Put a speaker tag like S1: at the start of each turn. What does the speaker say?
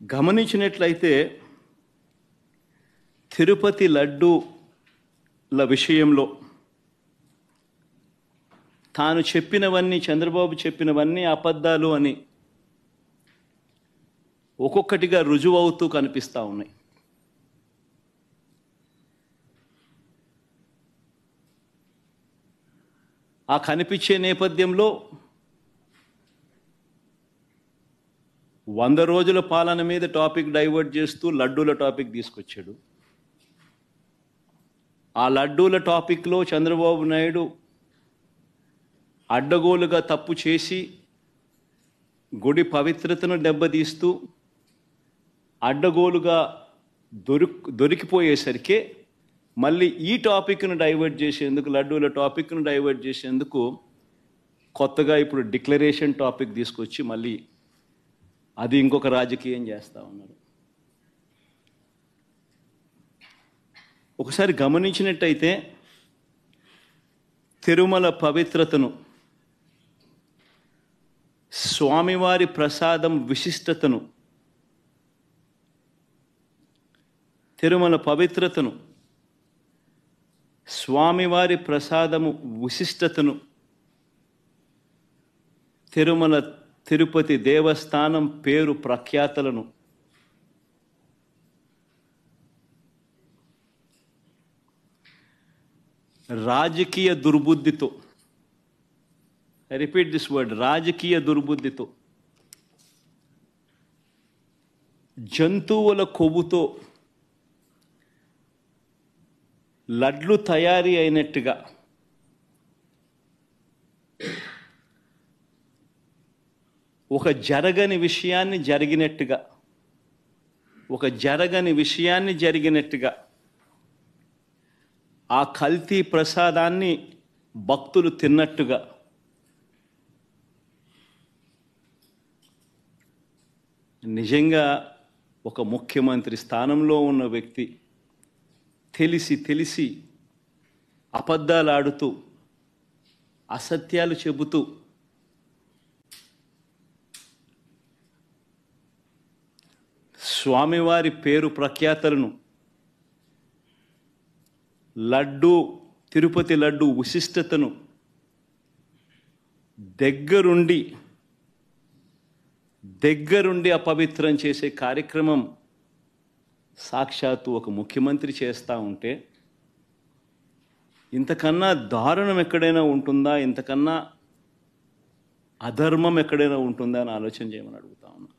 S1: గమనించినట్లయితే తిరుపతి లడ్డూల విషయంలో తాను చెప్పినవన్నీ, చంద్రబాబు చెప్పినవన్నీ అబద్ధాలు అని ఒక్కొక్కటిగా రుజువవుతూ కనిపిస్తూ ఉన్నాయి. ఆ కనిపించే నేపథ్యంలో 100 రోజుల పాలన మీద టాపిక్ డైవర్ట్ చేస్తూ లడ్డూల టాపిక్ తీసుకొచ్చాడు. ఆ లడ్డూల టాపిక్లో చంద్రబాబు నాయుడు అడ్డగోలుగా తప్పు చేసి గుడి పవిత్రతను దెబ్బతీస్తూ అడ్డగోలుగా దొరికిపోయేసరికి మళ్ళీ ఈ టాపిక్ను డైవర్ట్ చేసేందుకు, లడ్డూల టాపిక్ను డైవర్ట్ చేసేందుకు కొత్తగా ఇప్పుడు డిక్లరేషన్ టాపిక్ తీసుకొచ్చి మళ్ళీ అది ఇంకొక రాజకీయం చేస్తూ ఉన్నారు. ఒకసారి గమనించినట్టయితే తిరుమల పవిత్రతను, స్వామివారి ప్రసాదం విశిష్టతను, తిరుమల పవిత్రతను, స్వామివారి ప్రసాదము విశిష్టతను, తిరుపతి దేవస్థానం పేరు ప్రఖ్యాతలను రాజకీయ దుర్బుద్ధితో, ఐ రిపీట్ దిస్ వర్డ్, రాజకీయ దుర్బుద్ధితో, జంతువుల కొవ్వుతో లడ్లు తయారీ అయినట్టుగా ఒక జరగని విషయాన్ని జరిగినట్టుగా ఆ కల్తీ ప్రసాదాన్ని భక్తులు తిన్నట్టుగా నిజంగా ఒక ముఖ్యమంత్రి స్థానంలో ఉన్న వ్యక్తి తెలిసి అబద్ధాలు ఆడుతూ, అసత్యాలు చెబుతూ స్వామివారి పేరు ప్రఖ్యాతలను, తిరుపతి లడ్డు విశిష్టతను దగ్గరుండి అపవిత్రం చేసే కార్యక్రమం సాక్షాత్తు ఒక ముఖ్యమంత్రి చేస్తూ ఉంటే ఇంతకన్నా దారుణం ఎక్కడైనా ఉంటుందా, ఇంతకన్నా అధర్మం ఎక్కడైనా ఉంటుందా అని ఆలోచన చేయమని అడుగుతా ఉన్నా.